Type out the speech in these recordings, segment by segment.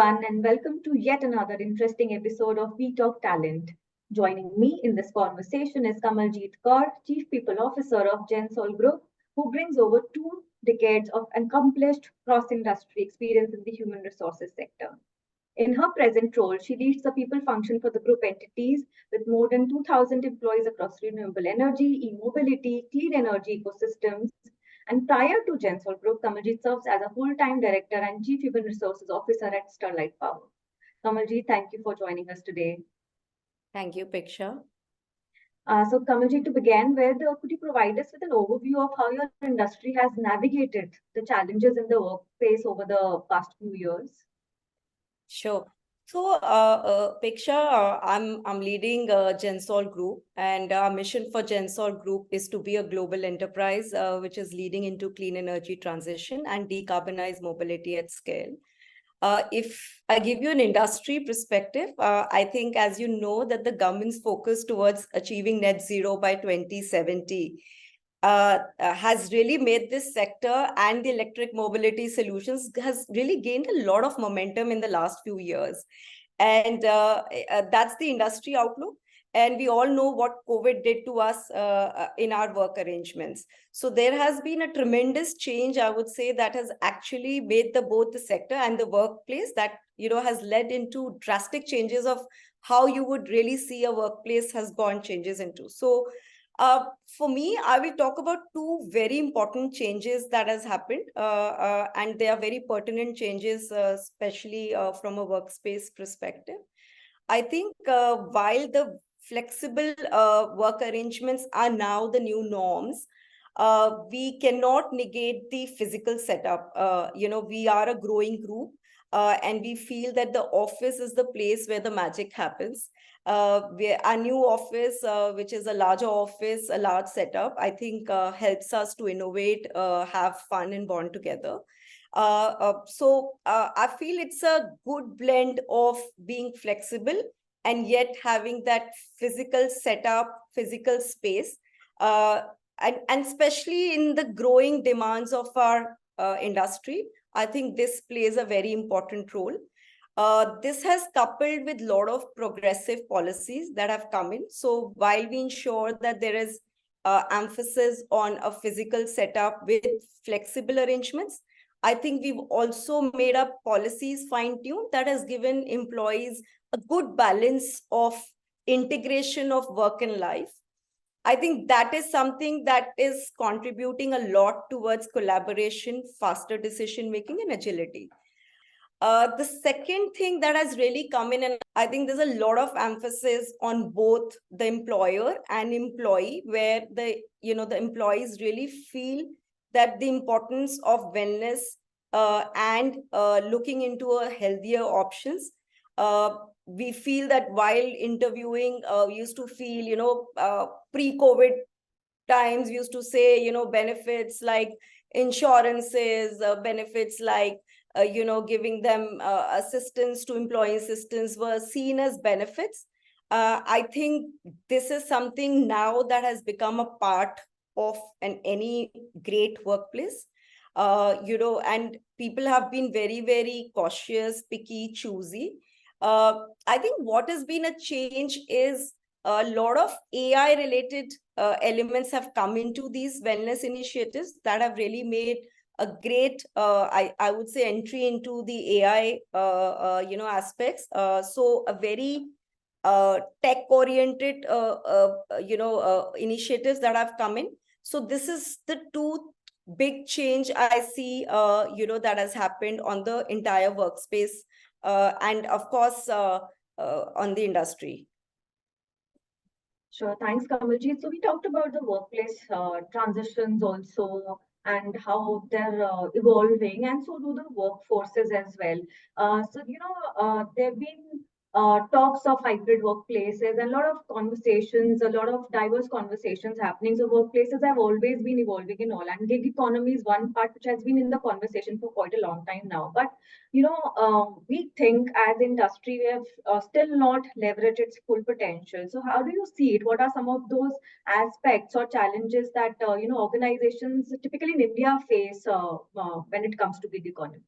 everyone, and welcome to yet another interesting episode of We Talk Talent. Joining me in this conversation is Kamaljeet Kaur, Chief People Officer of Gensol Group, who brings over 2 decades of accomplished cross-industry experience in the human resources sector. In her present role, she leads the people function for the group entities with more than 2,000 employees across renewable energy, e-mobility, clean energy ecosystems. And prior to Gensol Group, Kamaljeet serves as a full-time director and chief human resources officer at Sterlite Power. Kamaljeet, thank you for joining us today. Thank you, Piksha. So, Kamaljeet, to begin with, could you provide us with an overview of how your industry has navigated the challenges in the workplace over the past few years? Sure. So, Piksha, I'm leading Gensol Group, and our mission for Gensol Group is to be a global enterprise which is leading into clean energy transition and decarbonized mobility at scale. If I give you an industry perspective, I think, as you know, that the government's focus towards achieving net zero by 2070 has really made this sector and the electric mobility solutions has really gained a lot of momentum in the last few years. And that's the industry outlook. And we all know what COVID did to us in our work arrangements. So there has been a tremendous change, I would say, that has actually made both the sector and the workplace that, has led into drastic changes of how you would really see a workplace has gone changes into. So for me, I will talk about 2 very important changes that has happened, and they are very pertinent changes, especially from a workspace perspective. I think while the flexible work arrangements are now the new norms, we cannot negate the physical setup. We are a growing group, and we feel that the office is the place where the magic happens. Our new office, which is a larger office, a large setup, I think helps us to innovate, have fun and bond together. So I feel it's a good blend of being flexible and yet having that physical setup, physical space, and especially in the growing demands of our industry. I think this plays a very important role. This has coupled with a lot of progressive policies that have come in. So while we ensure that there is emphasis on a physical setup with flexible arrangements, I think we've also made up policies fine-tuned that has given employees a good balance of integration of work and life. I think that is something that is contributing a lot towards collaboration, faster decision-making, and agility. The second thing that has really come in, and I think there's a lot of emphasis on both the employer and employee, where the employees really feel that the importance of wellness and looking into a healthier options. We feel that while interviewing, we used to feel, pre-COVID times, we used to say, benefits like insurances, benefits like, giving them assistance to employee assistance were seen as benefits. I think this is something now that has become a part of any great workplace. And people have been very, very cautious, picky, choosy. I think what has been a change is a lot of AI related elements have come into these wellness initiatives that have really made a great, I would say, entry into the AI, aspects. So a very tech-oriented, initiatives that have come in. So this is the 2 big change I see, that has happened on the entire workspace, and of course, on the industry. Sure, thanks, Kamaljeet. So we talked about the workplace transitions also and how they're evolving, and so do the workforces as well. There have been talks of hybrid workplaces and a lot of conversations, a lot of diverse conversations happening. So workplaces have always been evolving in all, and gig economy is one part which has been in the conversation for quite a long time now. But we think as industry we have still not leveraged its full potential. So how do you see it? What are some of those aspects or challenges that organizations typically in India face when it comes to gig economy?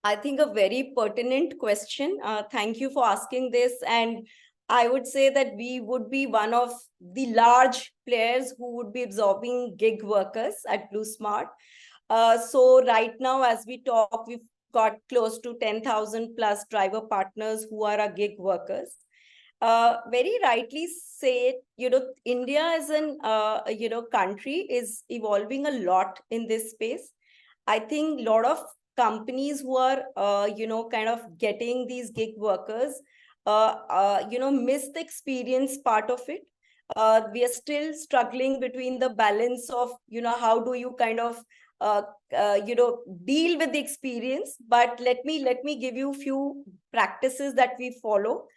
I think a very pertinent question. Thank you for asking this. And I would say that we would be one of the large players who would be absorbing gig workers at BlueSmart. So right now, as we talk, we've got close to 10,000 plus driver partners who are our gig workers. Very rightly said, India as an, country is evolving a lot in this space. I think a lot of companies who are, kind of getting these gig workers, miss the experience part of it. We are still struggling between the balance of, how do you kind of, deal with the experience. But let me give you a few practices that we follow.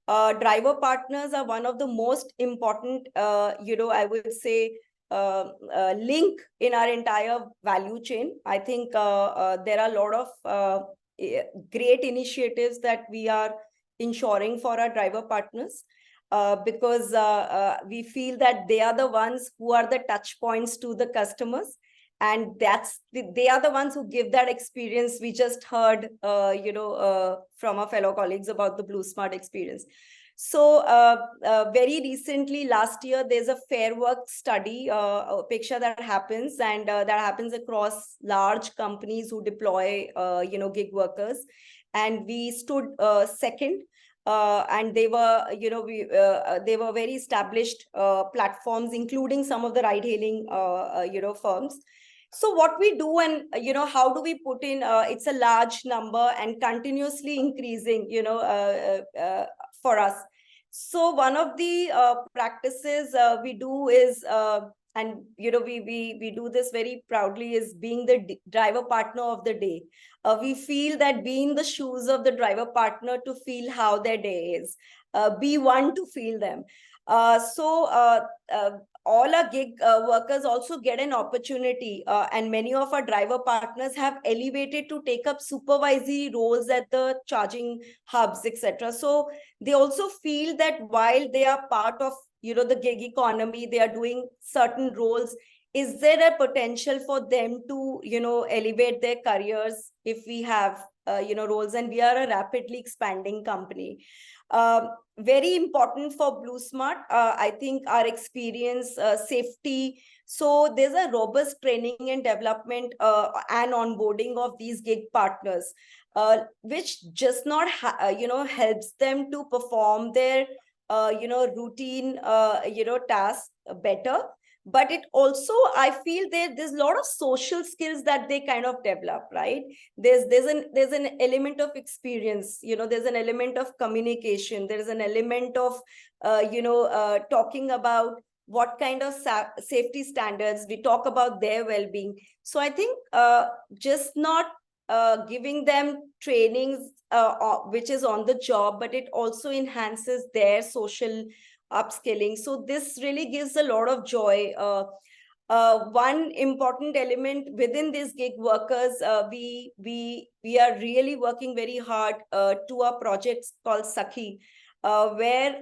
Driver partners are one of the most important, I would say, link in our entire value chain. I think there are a lot of great initiatives that we are ensuring for our driver partners, because we feel that they are the ones who are the touch points to the customers, and they are the ones who give that experience. We just heard from our fellow colleagues about the BlueSmart experience. So very recently, last year, there's a Fair Work study, picture that happens, and that happens across large companies who deploy, gig workers. And we stood second, and they were, they were very established platforms, including some of the ride-hailing, firms. So what we do, and how do we put in? It's a large number and continuously increasing, for us. So one of the practices we do is, and we do this very proudly, is being the driver partner of the day. We feel that be in the shoes of the driver partner to feel how their day is. Be one to feel them. All our gig workers also get an opportunity, and many of our driver partners have elevated to take up supervisory roles at the charging hubs, etc. So they also feel that while they are part of the gig economy, they are doing certain roles. Is there a potential for them to elevate their careers if we have roles? And we are a rapidly expanding company. Very important for BlueSmart, I think our experience, safety. So there's a robust training and development and onboarding of these gig partners, which just not helps them to perform their routine tasks better. But it also, I feel there's a lot of social skills that they kind of develop, right? There's an element of experience, there's an element of communication, there's an element of talking about what kind of safety standards. We talk about their well-being. So I think just not giving them trainings which is on the job, but it also enhances their social upskilling. So this really gives a lot of joy. One important element within these gig workers, we are really working very hard to our projects called Sakhi, where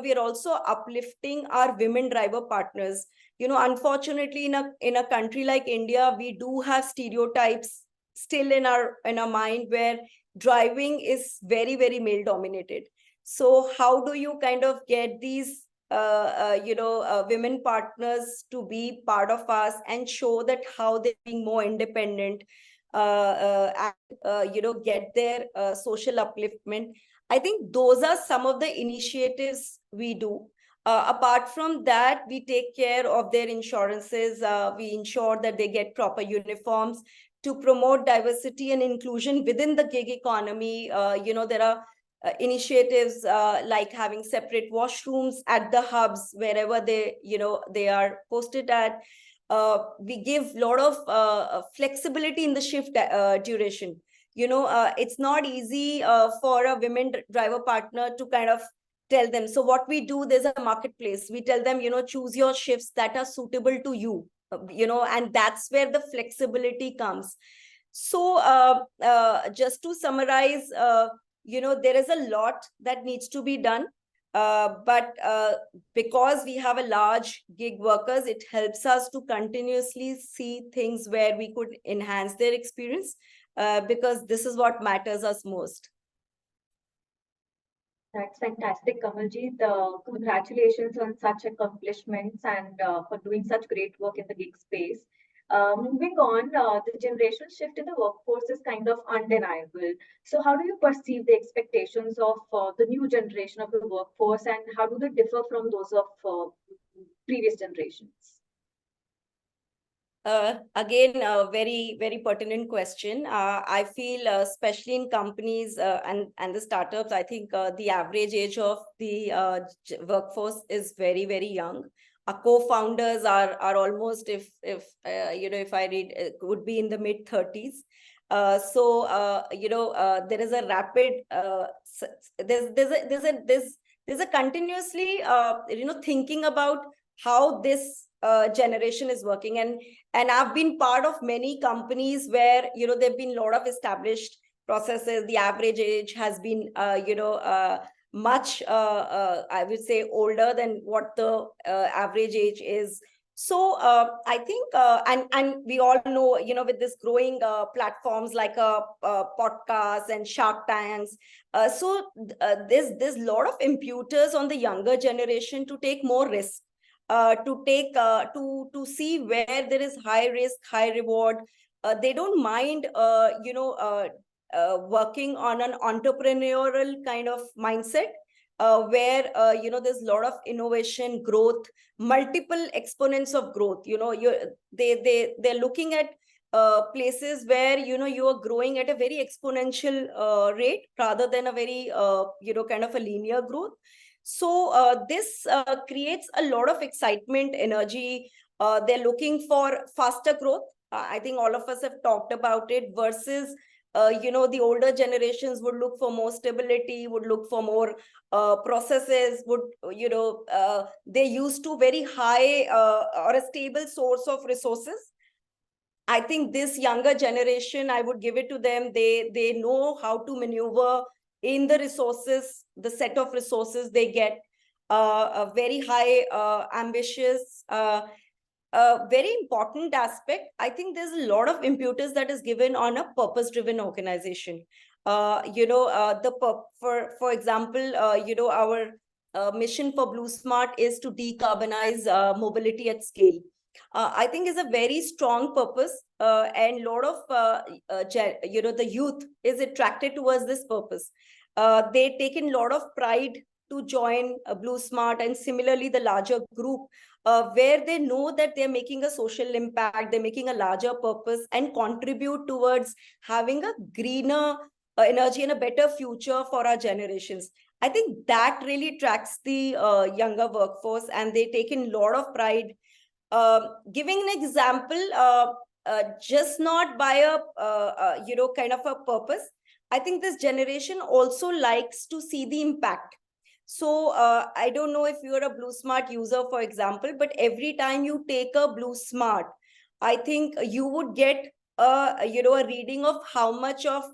we are also uplifting our women driver partners. Unfortunately, in a country like India, we do have stereotypes still in our mind, where driving is very, very male dominated. So how do you kind of get these women partners to be part of us and show that how they're being more independent, and get their social upliftment? I think those are some of the initiatives we do. Apart from that, we take care of their insurances. We ensure that they get proper uniforms to promote diversity and inclusion within the gig economy. There are initiatives like having separate washrooms at the hubs wherever they are posted at. We give a lot of flexibility in the shift duration. It's not easy for a women driver partner to kind of tell them. So what we do, there's a marketplace. We tell them, choose your shifts that are suitable to you, and that's where the flexibility comes. So just to summarize, there is a lot that needs to be done. But because we have a large gig workers, it helps us to continuously see things where we could enhance their experience. because this is what matters us most. That's fantastic, Kamaljeet. Congratulations on such accomplishments and for doing such great work in the gig space. Moving on, the generational shift in the workforce is kind of undeniable. So, how do you perceive the expectations of the new generation of the workforce, and how do they differ from those of previous generations? Again, a very, very pertinent question. I feel, especially in companies and the startups, I think the average age of the workforce is very, very young. Our co-founders are almost, if I read, would be in the mid-30s. There is a rapid, there's a continuously, thinking about how this generation is working, and I've been part of many companies where there've been a lot of established processes. The average age has been much I would say older than what the average age is. So I think and we all know, with this growing platforms like podcasts and Shark Tanks, there's a lot of imputers on the younger generation to take more risk, to see where there is high risk, high reward. They don't mind working on an entrepreneurial kind of mindset, where there's a lot of innovation, growth, multiple exponents of growth. They're looking at places where you are growing at a very exponential rate rather than a very kind of a linear growth. So this creates a lot of excitement, energy. They're looking for faster growth. I think all of us have talked about it, versus the older generations would look for more stability, would look for more processes, would they're used to very high or a stable source of resources. I think this younger generation, I would give it to them. They know how to maneuver in the resources, the set of resources they get. A very high ambitious, very important aspect. I think there's a lot of impetus that is given on a purpose-driven organization. For example, our mission for Blue Smart is to decarbonize mobility at scale. I think is a very strong purpose, and a lot of the youth is attracted towards this purpose. They take in a lot of pride to join Blue Smart, and similarly the larger group, where they know that they're making a social impact, they're making a larger purpose, and contribute towards having a greener energy and a better future for our generations. I think that really attracts the younger workforce, and they take in a lot of pride. Giving an example, just not by a kind of a purpose, I think this generation also likes to see the impact. So I don't know if you're a Blue Smart user, for example, but every time you take a Blue Smart, I think you would get a reading of how much of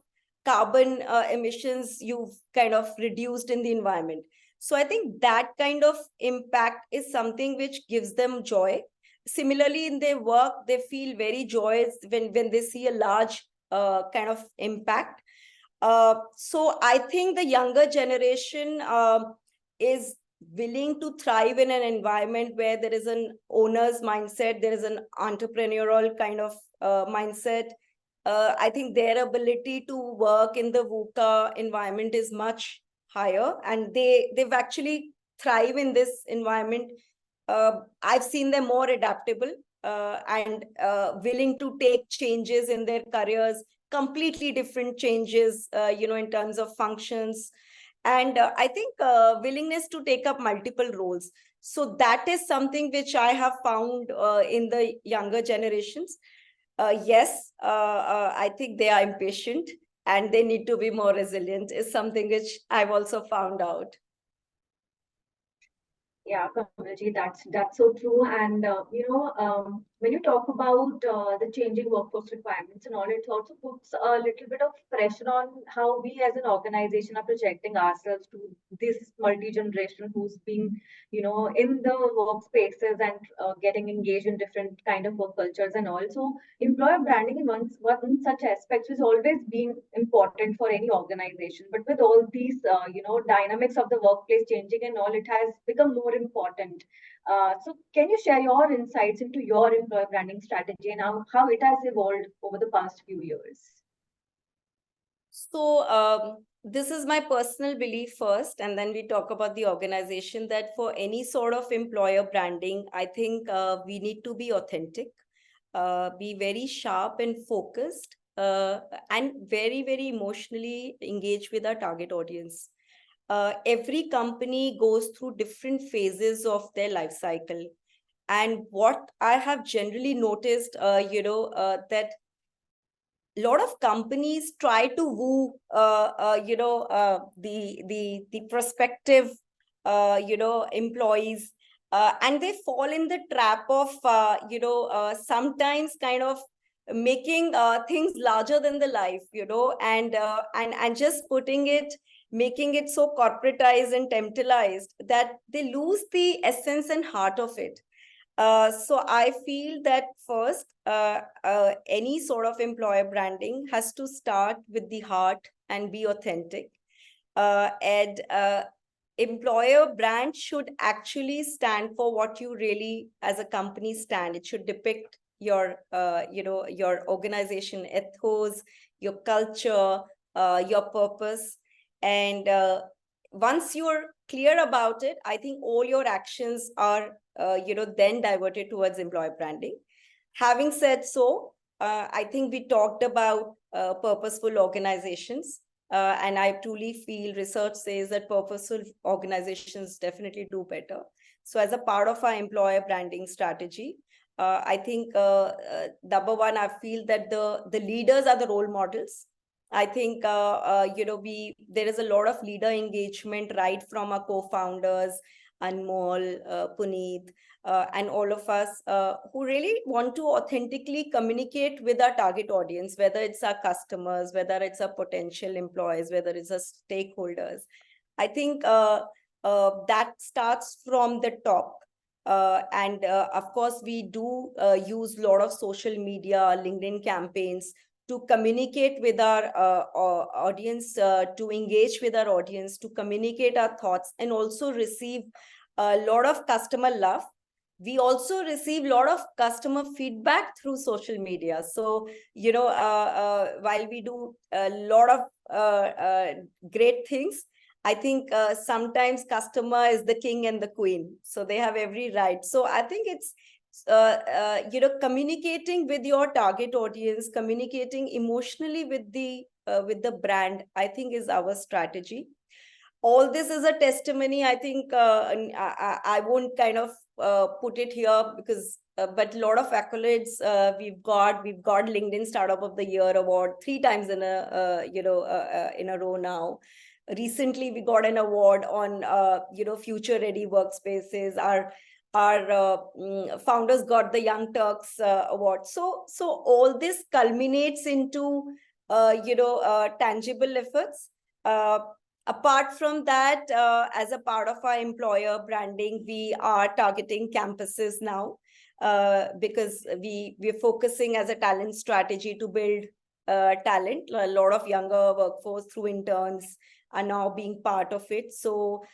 carbon emissions you've kind of reduced in the environment. So I think that kind of impact is something which gives them joy. Similarly, in their work, they feel very joyous when they see a large kind of impact. So I think the younger generation is willing to thrive in an environment where there is an owner's mindset, there is an entrepreneurial kind of mindset. I think their ability to work in the VUCA environment is much higher, and they've actually thrive in this environment. I've seen them more adaptable and willing to take changes in their careers, completely different changes, in terms of functions. And I think willingness to take up multiple roles. So that is something which I have found in the younger generations. Yes, I think they are impatient and they need to be more resilient, is something which I've also found out. Yeah, Kamalji, that's so true. And when you talk about the changing workforce requirements and all, it also puts a little bit of pressure on how we as an organization are projecting ourselves to this multi-generation who's been, in the workspaces and getting engaged in different kind of work cultures and all. So employer branding in one such aspects has always been important for any organization. But with all these, dynamics of the workplace changing and all, it has become more important. So can you share your insights into your employer branding strategy and how it has evolved over the past few years? So this is my personal belief first, and then we talk about the organization, that for any sort of employer branding, I think we need to be authentic, be very sharp and focused, and very, very emotionally engaged with our target audience. Every company goes through different phases of their life cycle. And what I have generally noticed, that a lot of companies try to woo, the prospective, employees, and they fall in the trap of, sometimes kind of making things larger than the life, and just making it so corporatized and temporalized that they lose the essence and heart of it. So I feel that first, any sort of employer branding has to start with the heart and be authentic. And employer brand should actually stand for what you really, as a company, stand. It should depict your, your organization ethos, your culture, your purpose, and once you're clear about it, I think all your actions are, then diverted towards employer branding. Having said so, I think we talked about purposeful organizations, and I truly feel research says that purposeful organizations definitely do better. So as a part of our employer branding strategy, I think number one, I feel that the leaders are the role models. I think there is a lot of leader engagement right from our co-founders, Anmol, Puneet, and all of us who really want to authentically communicate with our target audience, whether it's our customers, whether it's our potential employees, whether it's our stakeholders. I think that starts from the top. And of course, we do use a lot of social media, LinkedIn campaigns to communicate with our audience, to engage with our audience, to communicate our thoughts, and also receive a lot of customer love. We also receive a lot of customer feedback through social media. So, while we do a lot of great things, I think sometimes customer is the king and the queen. So they have every right. So I think it's, communicating with your target audience, communicating emotionally with the brand, I think is our strategy. All this is a testimony. I think I won't kind of put it here because, but a lot of accolades we've got LinkedIn Startup of the Year award 3 times in a row now. Recently, we got an award on future ready workspaces. Our founders got the Young Turks award. So all this culminates into tangible efforts. Apart from that, as a part of our employer branding, we are targeting campuses now because we're focusing as a talent strategy to build talent. A lot of younger workforce through interns are now being part of it. So,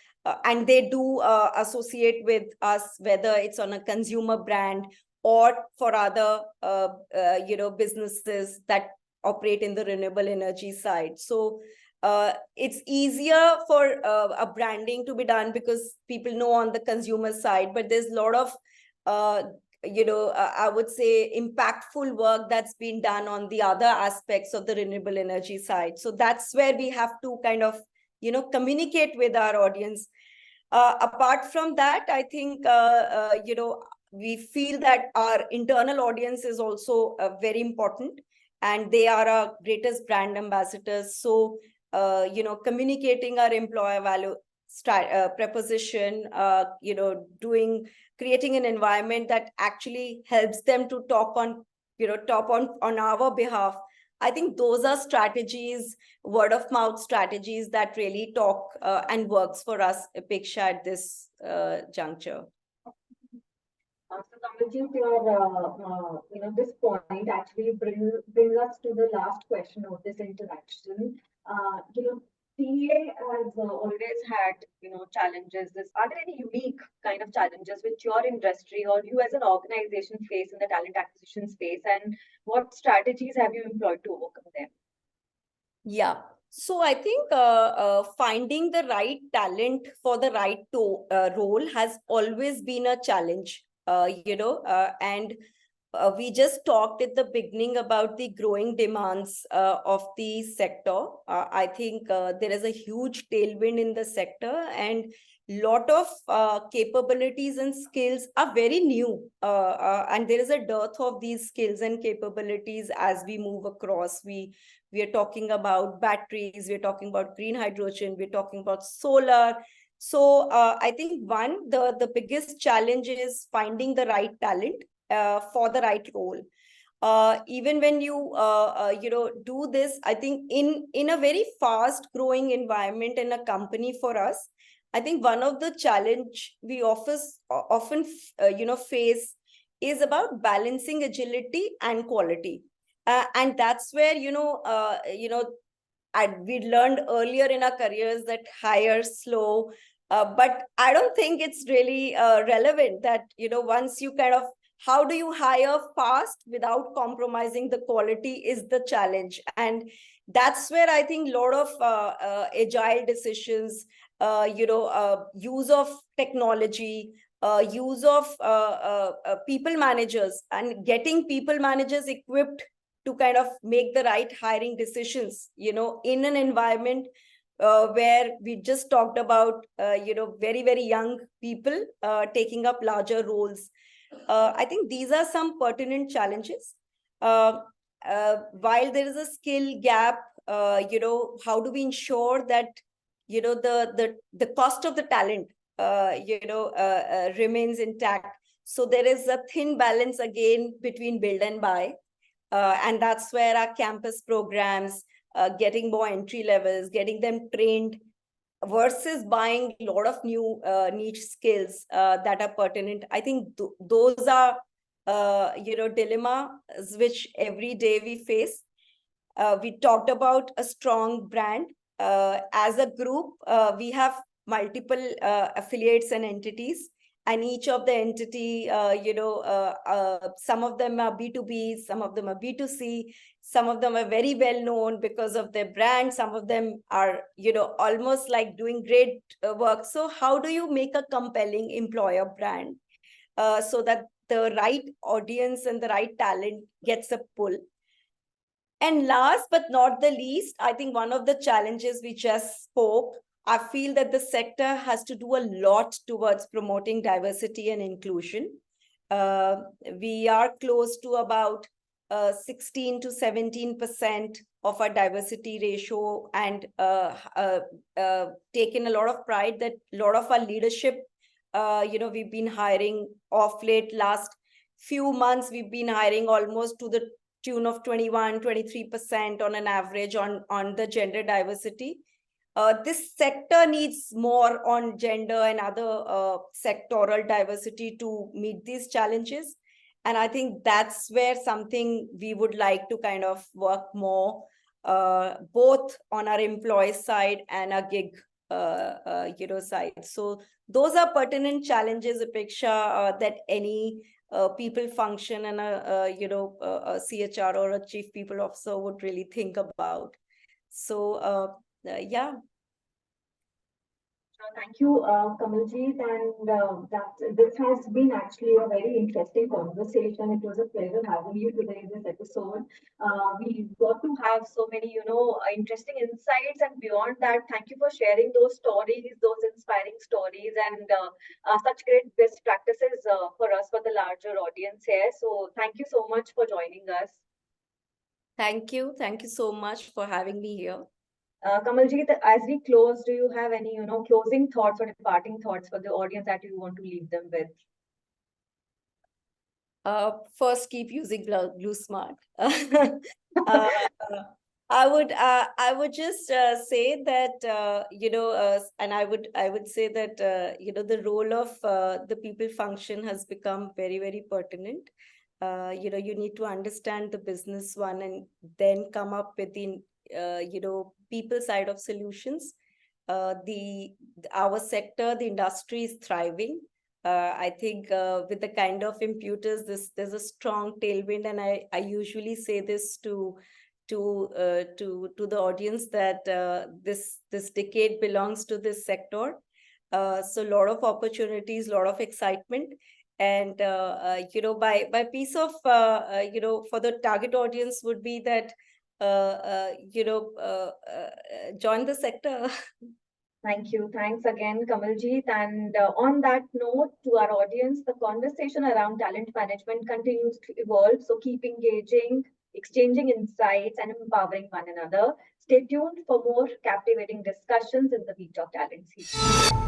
and they do associate with us, whether it's on a consumer brand or for other, businesses that operate in the renewable energy side. So it's easier for a branding to be done because people know on the consumer side, but there's a lot of, I would say impactful work that's been done on the other aspects of the renewable energy side. So that's where we have to kind of, communicate with our audience. Apart from that, I think, we feel that our internal audience is also very important, and they are our greatest brand ambassadors. So, communicating our employer preposition, creating an environment that actually helps them to talk on our behalf. I think those are strategies, word of mouth strategies that really talk and works for us, Apeksha, at this juncture. So Kamaljeet, this point actually brings us to the last question of this interaction. TA has always had, challenges. Are there any unique kind of challenges which your industry or you as an organization face in the talent acquisition space, and what strategies have you employed to overcome them? Yeah. So I think finding the right talent for the right role has always been a challenge, and we just talked at the beginning about the growing demands of the sector. I think there is a huge tailwind in the sector, and lot of capabilities and skills are very new, and there is a dearth of these skills and capabilities as we move across. We are talking about batteries, we're talking about green hydrogen, we're talking about solar. So I think the biggest challenge is finding the right talent for the right role. Even when you do this, I think in a very fast growing environment in a company, for us, I think one of the challenge we often face is about balancing agility and quality. And that's where we learned earlier in our careers that hire slow, but I don't think it's really relevant that once you kind of, how do you hire fast without compromising the quality is the challenge. And that's where I think a lot of agile decisions, use of technology, use of people managers, and getting people managers equipped to kind of make the right hiring decisions, in an environment where we just talked about, very, very young people taking up larger roles. I think these are some pertinent challenges. While there is a skill gap, how do we ensure that, the cost of the talent, remains intact? So there is a thin balance again between build and buy. And that's where our campus programs, getting more entry levels, getting them trained, versus buying a lot of new niche skills that are pertinent. I think those are, dilemmas which every day we face. We talked about a strong brand. As a group, we have multiple affiliates and entities. And each of the entity, some of them are B2B, some of them are B2C, some of them are very well known because of their brand. Some of them are, almost like doing great work. So how do you make a compelling employer brand so that the right audience and the right talent gets a pull? And last but not the least, I think one of the challenges we just spoke, I feel that the sector has to do a lot towards promoting diversity and inclusion. We are close to about 16 to 17% of our diversity ratio, and taken a lot of pride that a lot of our leadership, we've been hiring off late. Last few months, we've been hiring almost to the tune of 21-23% on an average on the gender diversity. This sector needs more on gender and other sectoral diversity to meet these challenges. And I think that's where something we would like to kind of work more, both on our employee side and our gig side. So those are pertinent challenges, Apeksha, that any people function and a CHR or a chief people officer would really think about. So yeah. Thank you, Kamaljeet, and this has been actually a very interesting conversation. It was a pleasure having you today in this episode. We got to have so many, interesting insights, and beyond that, thank you for sharing those stories, those inspiring stories, and such great best practices for us, for the larger audience here. So thank you so much for joining us. Thank you so much for having me here. Kamaljeet, as we close, do you have any, closing thoughts or departing thoughts for the audience that you want to leave them with? First, keep using Blue Smart. uh, I would just say that and I would say that the role of the people function has become very, very pertinent. You need to understand the business one and then come up with the people side of solutions. Our sector, the industry is thriving. I think with the kind of imputers, there's a strong tailwind, and I usually say this to the audience that this decade belongs to this sector. So a lot of opportunities, a lot of excitement, and by piece of for the target audience would be that join the sector. Thank you. Thanks again, Kamaljeet. And on that note, to our audience, the conversation around talent management continues to evolve. So keep engaging, exchanging insights, and empowering one another. Stay tuned for more captivating discussions in the We Talk Talent series.